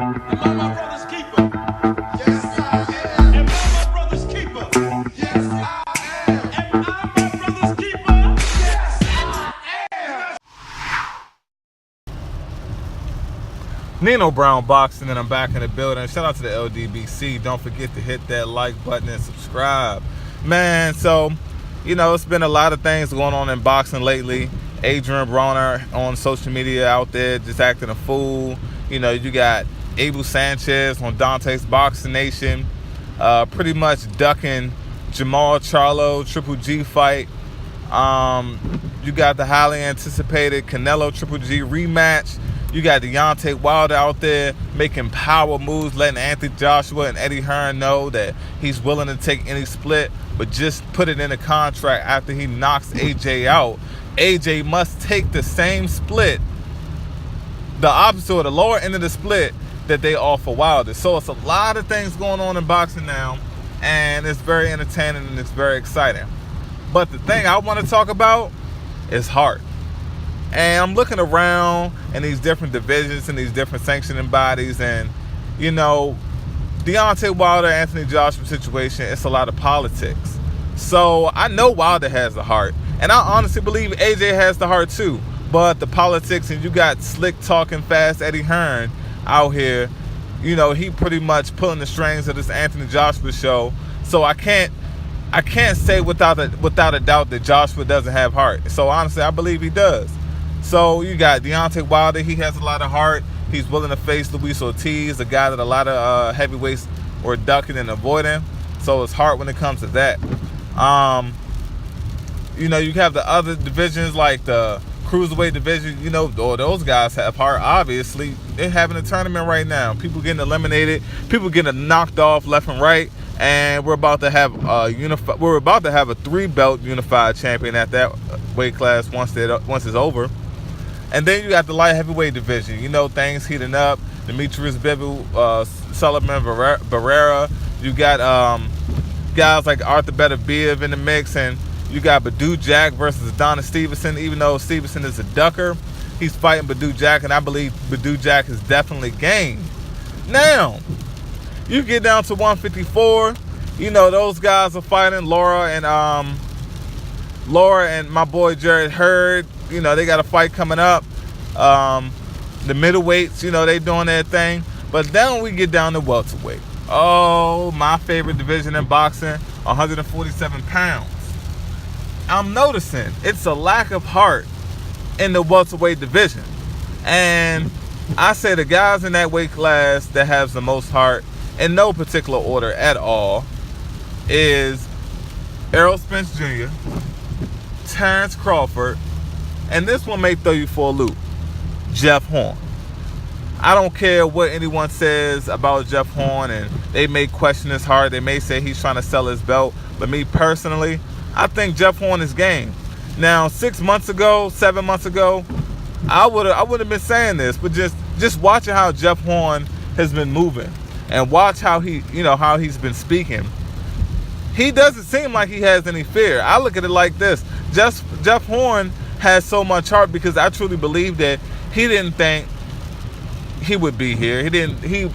Am I my brother's keeper? Yes, I am. Am I my brother's keeper? Yes, I am. Am I my brother's keeper? Yes, I am. Nino Brown Boxing, and I'm back in the building. Shout out to the LDBC. Don't forget to hit that like button and subscribe. Man, so, it's been a lot of things going on in boxing lately. Adrian Broner on social media out there just acting a fool. You got Abel Sanchez on Dante's Boxing Nation pretty much ducking Jamal Charlo Triple G fight. You got the highly anticipated Canelo Triple G rematch. You got Deontay Wilder out there making power moves, letting Anthony Joshua and Eddie Hearn know that he's willing to take any split, but just put it in a contract after he knocks AJ out. AJ must take the same split, the opposite or the lower end of the split that they offer Wilder. So it's a lot of things going on in boxing now, and it's very entertaining and it's very exciting. But the thing I want to talk about is heart. And I'm looking around in these different divisions and these different sanctioning bodies, and Deontay Wilder, Anthony Joshua situation, it's a lot of politics. So I know Wilder has the heart, and I honestly believe AJ has the heart too. But the politics, and you got slick talking fast Eddie Hearn out here, he pretty much pulling the strings of this Anthony Joshua show. So I can't say without a doubt that Joshua doesn't have heart. So honestly, I believe he does. So you got Deontay Wilder. He has a lot of heart. He's willing to face Luis Ortiz, a guy that a lot of heavyweights were ducking and avoiding. So it's heart when it comes to that. You have the other divisions like the cruiserweight division. Those guys have heart. Obviously, they're having a tournament right now. People getting eliminated. People getting knocked off left and right. And we're about to have a 3-belt unified champion at that weight class once it's over. And then you got the light heavyweight division. Things heating up. Demetrius Bivol, Sullivan Barrera. You got guys like Arthur Beterbiev in the mix, and you got Badu Jack versus Adonis Stevenson. Even though Stevenson is a ducker, he's fighting Badu Jack, and I believe Badu Jack is definitely game. Now, you get down to 154. Those guys are fighting Laura and my boy Jared Hurd. They got a fight coming up. The middleweights, they doing their thing. But then we get down to welterweight. Oh, my favorite division in boxing, 147 pounds. I'm noticing it's a lack of heart in the welterweight division. And I say the guys in that weight class that has the most heart, in no particular order at all, is Errol Spence Jr., Terence Crawford, and this one may throw you for a loop, Jeff Horn. I don't care what anyone says about Jeff Horn, and they may question his heart. They may say he's trying to sell his belt. But me personally, I think Jeff Horn is game. Now, 7 months ago, I would have been saying this, but just watching how Jeff Horn has been moving, and watch how he's been speaking. He doesn't seem like he has any fear. I look at it like this: Jeff Horn has so much heart because I truly believe that he didn't think he would be here.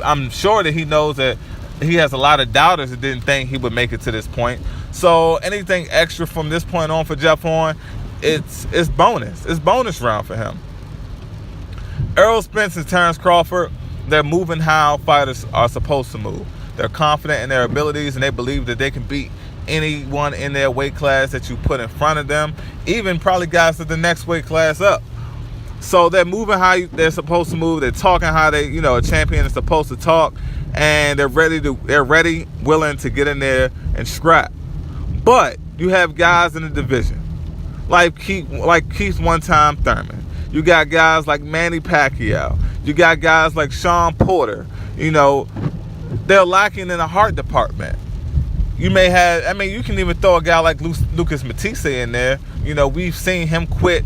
I'm sure that he knows that he has a lot of doubters that didn't think he would make it to this point. So anything extra from this point on for Jeff Horn, it's bonus. It's bonus round for him. Errol Spence and Terence Crawford, they're moving how fighters are supposed to move. They're confident in their abilities, and they believe that they can beat anyone in their weight class that you put in front of them, even probably guys at the next weight class up. So they're moving how they're supposed to move. They're talking how a champion is supposed to talk, and they're ready, willing to get in there and scrap. But you have guys in the division like Keith one-time Thurman. You got guys like Manny Pacquiao. You got guys like Shawn Porter. They're lacking in the heart department. You can even throw a guy like Lucas Matisse in there. We've seen him quit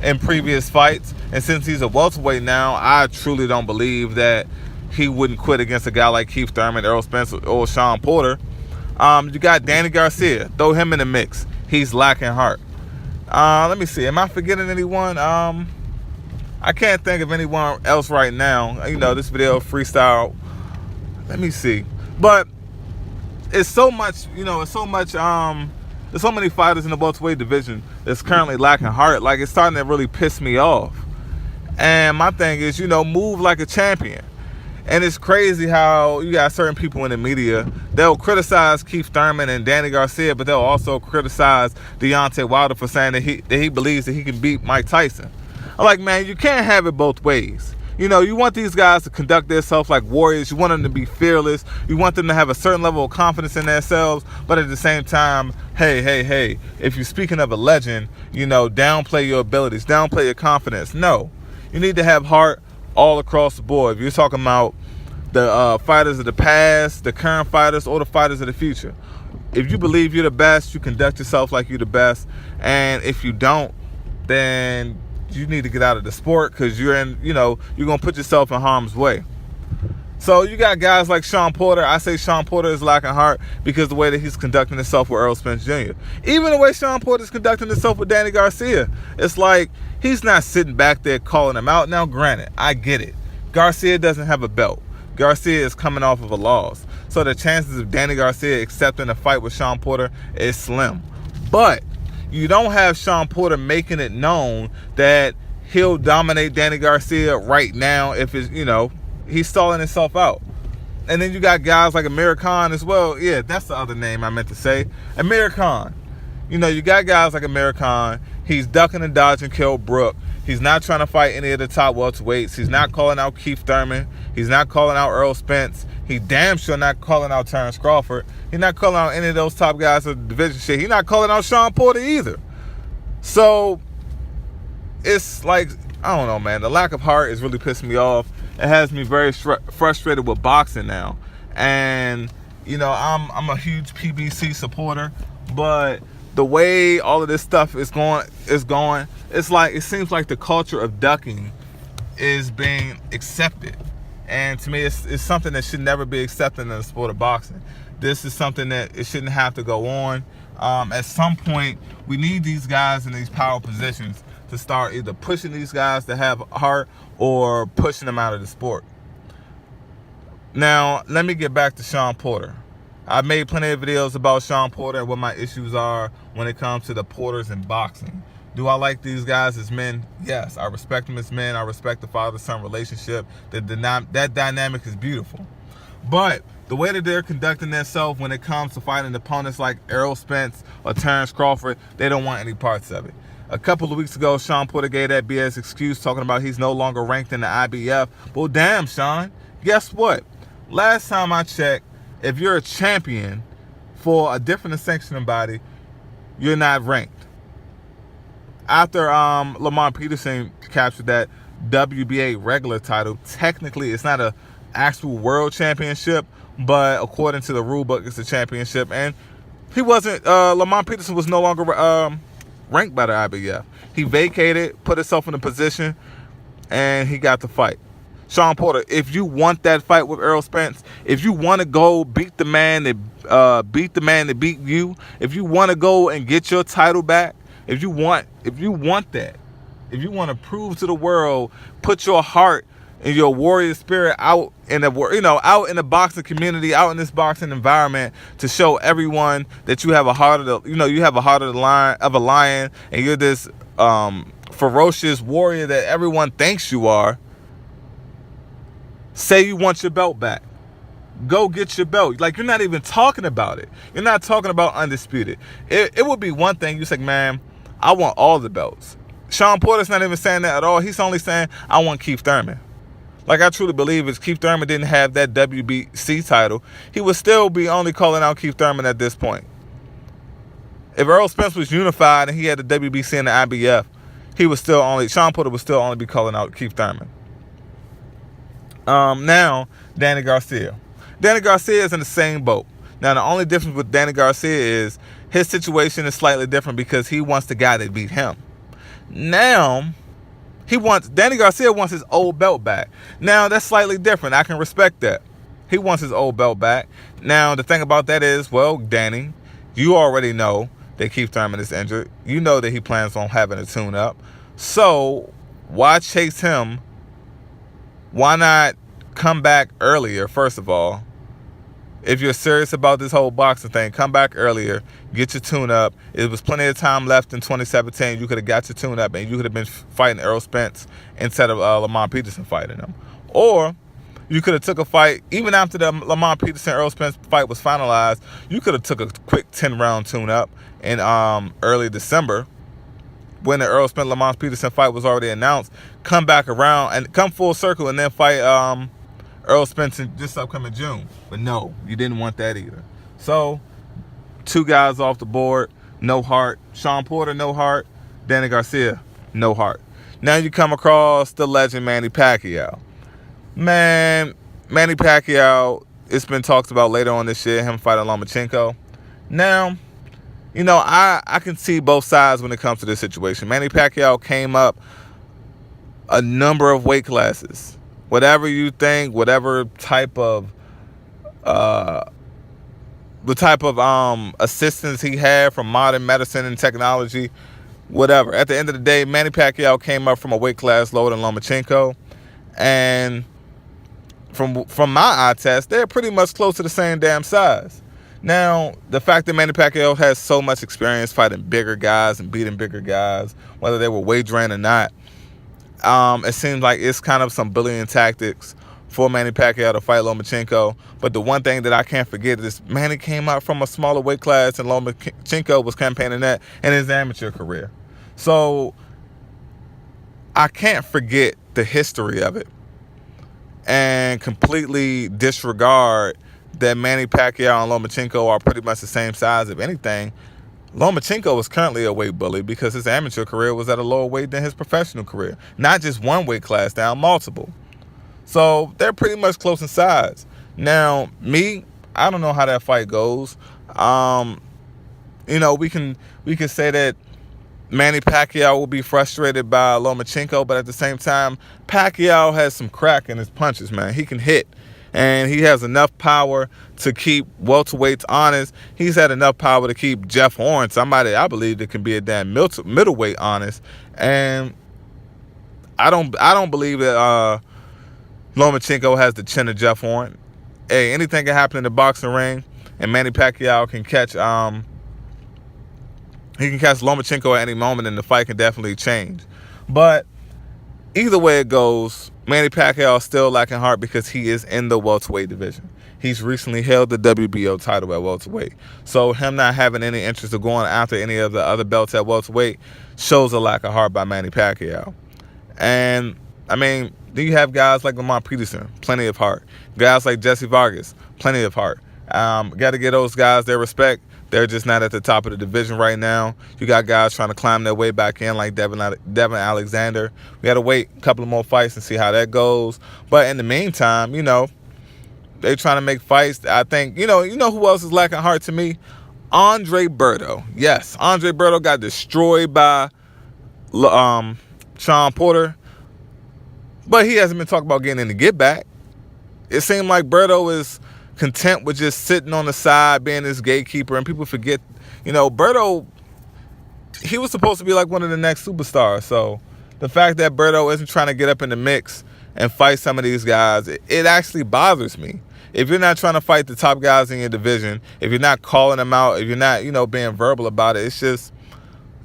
in previous fights, and since he's a welterweight now, I truly don't believe that he wouldn't quit against a guy like Keith Thurman, Errol Spence, or Shawn Porter. You got Danny Garcia. Throw him in the mix. He's lacking heart. Let me see. Am I forgetting anyone? I can't think of anyone else right now. You know, this video freestyle. Let me see. But it's so much, you know, it's so much, there's so many fighters in the welterweight division that's currently lacking heart. Like, it's starting to really piss me off. And my thing is, you know, move like a champion. And it's crazy how you got certain people in the media, they'll criticize Keith Thurman and Danny Garcia, but they'll also criticize Deontay Wilder for saying that he believes that he can beat Mike Tyson. I'm like, man, you can't have it both ways. You know, you want these guys to conduct themselves like warriors. You want them to be fearless. You want them to have a certain level of confidence in themselves. But at the same time, hey, if you're speaking of a legend, you know, downplay your abilities, downplay your confidence. No, you need to have heart all across the board. If you're talking about the fighters of the past, the current fighters, or the fighters of the future. If you believe you're the best, you conduct yourself like you're the best. And if you don't, then you need to get out of the sport, because you're going to put yourself in harm's way. So you got guys like Shawn Porter. I say Shawn Porter is lacking heart because the way that he's conducting himself with Earl Spence Jr. Even the way Shawn Porter is conducting himself with Danny Garcia. It's like he's not sitting back there calling him out. Now, granted, I get it. Garcia doesn't have a belt. Garcia is coming off of a loss. So the chances of Danny Garcia accepting a fight with Shawn Porter is slim. But you don't have Shawn Porter making it known that he'll dominate Danny Garcia right now if it's, you know, he's stalling himself out. And then you got guys like Amir Khan as well. Yeah, that's the other name I meant to say. Amir Khan. You know, you got guys like Amir Khan. He's ducking and dodging Kell Brook. He's not trying to fight any of the top welterweights. He's not calling out Keith Thurman. He's not calling out Earl Spence. He damn sure not calling out Terence Crawford. He's not calling out any of those top guys of the division shit. He's not calling out Shawn Porter either. So it's like, I don't know, man. The lack of heart is really pissing me off. It has me very frustrated with boxing now. And, you know, I'm a huge PBC supporter, but the way all of this stuff is going, it's like, it seems like the culture of ducking is being accepted. And to me, it's something that should never be accepted in the sport of boxing. This is something that it shouldn't have to go on. At some point, we need these guys in these power positions to start either pushing these guys to have heart or pushing them out of the sport. Now, let me get back to Shawn Porter. I've made plenty of videos about Shawn Porter and what my issues are when it comes to the Porters in boxing. Do I like these guys as men? Yes, I respect them as men. I respect the father-son relationship. That dynamic is beautiful. But the way that they're conducting themselves when it comes to fighting opponents like Errol Spence or Terence Crawford, they don't want any parts of it. A couple of weeks ago, Shawn Porter gave that BS excuse talking about he's no longer ranked in the IBF. Well, damn, Shawn. Guess what? Last time I checked, if you're a champion for a different sanctioning body, you're not ranked. After Lamont Peterson captured that WBA regular title, technically it's not an actual world championship, but according to the rule book, it's a championship. And he wasn't, Lamont Peterson was no longer ranked by the IBF. He vacated, put himself in a position, and he got the fight. Shawn Porter, if you want that fight with Earl Spence, if you want to go beat the man that beat you, if you want to go and get your title back, if you want that, if you want to prove to the world, put your heart and your warrior spirit out in the boxing community, out in this boxing environment, to show everyone that you have a heart of a lion, and you're this ferocious warrior that everyone thinks you are. Say you want your belt back. Go get your belt. Like, you're not even talking about it. You're not talking about undisputed. It would be one thing. You say, man, I want all the belts. Shawn Porter's not even saying that at all. He's only saying, I want Keith Thurman. Like, I truly believe if Keith Thurman didn't have that WBC title, he would still be only calling out Keith Thurman at this point. If Earl Spence was unified and he had the WBC and the IBF, Shawn Porter would still only be calling out Keith Thurman. Now, Danny Garcia. Danny Garcia is in the same boat. Now, the only difference with Danny Garcia is his situation is slightly different because he wants the guy that beat him. Now, Danny Garcia wants his old belt back. Now, that's slightly different. I can respect that. He wants his old belt back. Now, the thing about that is, well, Danny, you already know that Keith Thurman is injured. You know that he plans on having a tune-up. So, Why chase him? Why not come back earlier, first of all? If you're serious about this whole boxing thing, come back earlier, get your tune-up. It was plenty of time left in 2017. You could have got your tune-up, and you could have been fighting Errol Spence instead of Lamont Peterson fighting him. Or you could have took a fight, even after the Lamont Peterson-Errol Spence fight was finalized, you could have took a quick 10-round tune-up in early December when the Errol Spence-Lamont Peterson fight was already announced. Come back around and come full circle and then fight Errol Spence in this upcoming June. But no, you didn't want that either. So, 2 guys off the board, no heart. Shawn Porter, no heart. Danny Garcia, no heart. Now you come across the legend Manny Pacquiao. Man, Manny Pacquiao, it's been talked about later on this year, him fighting Lomachenko. Now, you know, I can see both sides when it comes to this situation. Manny Pacquiao came up a number of weight classes. Whatever you think, whatever type of assistance he had from modern medicine and technology, whatever. At the end of the day, Manny Pacquiao came up from a weight class lower than Lomachenko, and from my eye test, they're pretty much close to the same damn size. Now, the fact that Manny Pacquiao has so much experience fighting bigger guys and beating bigger guys, whether they were wagering or not, it seems like it's kind of some bullying tactics for Manny Pacquiao to fight Lomachenko. But the one thing that I can't forget is Manny came out from a smaller weight class, and Lomachenko was campaigning that in his amateur career. So I can't forget the history of it and completely disregard that Manny Pacquiao and Lomachenko are pretty much the same size. If anything, Lomachenko is currently a weight bully because his amateur career was at a lower weight than his professional career. Not just one weight class down, multiple. So they're pretty much close in size. Now, me, I don't know how that fight goes. You know, we can say that Manny Pacquiao will be frustrated by Lomachenko, but at the same time, Pacquiao has some crack in his punches, man. He can hit. And he has enough power to keep welterweights honest. He's had enough power to keep Jeff Horn, somebody I believe that can be a damn middleweight, honest. And I don't believe that Lomachenko has the chin of Jeff Horn. Hey, anything can happen in the boxing ring, and Manny Pacquiao can catch Lomachenko at any moment, and the fight can definitely change. But either way it goes, Manny Pacquiao is still lacking heart because he is in the welterweight division. He's recently held the WBO title at welterweight. So him not having any interest of going after any of the other belts at welterweight shows a lack of heart by Manny Pacquiao. And, I mean, then you have guys like Lamont Peterson, plenty of heart. Guys like Jesse Vargas, plenty of heart. Got to give those guys their respect. They're just not at the top of the division right now. You got guys trying to climb their way back in like Devin Alexander. We got to wait a couple of more fights and see how that goes. But in the meantime, you know, they're trying to make fights. I think, you know who else is lacking heart to me? Andre Berto. Yes, Andre Berto got destroyed by Shawn Porter. But he hasn't been talking about getting in the get back. It seemed like Berto is content with just sitting on the side, being this gatekeeper, and people forget, you know, Berto, he was supposed to be like one of the next superstars. So the fact that Berto isn't trying to get up in the mix and fight some of these guys, it actually bothers me. If you're not trying to fight the top guys in your division, if you're not calling them out, if you're not, you know, being verbal about it, it's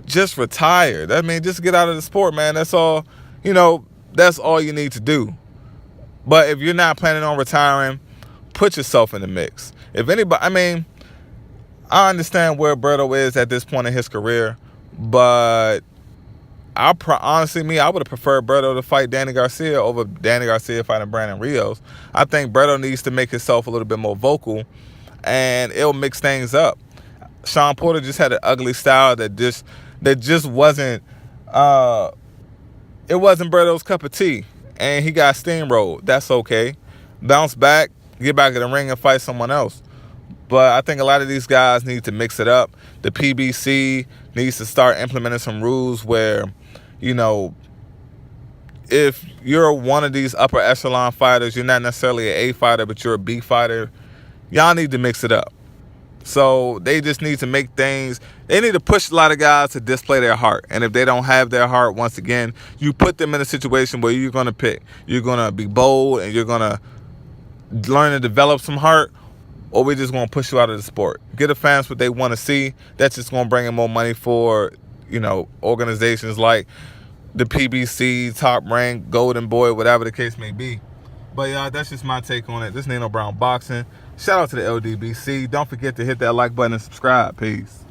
just retire. I mean, just get out of the sport, man. That's all, you know, that's all you need to do. But if you're not planning on retiring, put yourself in the mix. If anybody, I mean, I understand where Berto is at this point in his career, but honestly, I would have preferred Berto to fight Danny Garcia over Danny Garcia fighting Brandon Rios. I think Berto needs to make himself a little bit more vocal, and it'll mix things up. Shawn Porter just had an ugly style that just wasn't, it wasn't Berto's cup of tea, and he got steamrolled. That's okay. Bounce back, get back in the ring and fight someone else. But I think a lot of these guys need to mix it up. The PBC needs to start implementing some rules where, you know, if you're one of these upper echelon fighters, you're not necessarily an A fighter, but you're a B fighter, y'all need to mix it up. So they just need to make things, they need to push a lot of guys to display their heart. And if they don't have their heart, once again, you put them in a situation where you're going to pick. You're going to be bold and you're going to learn to develop some heart, or we're just going to push you out of the sport. Get the fans what they want to see. That's just going to bring in more money for, organizations like the PBC, Top Rank, Golden Boy, whatever the case may be. But yeah, that's just my take on it. This is Nino Brown Boxing. Shout out to the LDBC. Don't forget to hit that like button and subscribe. Peace.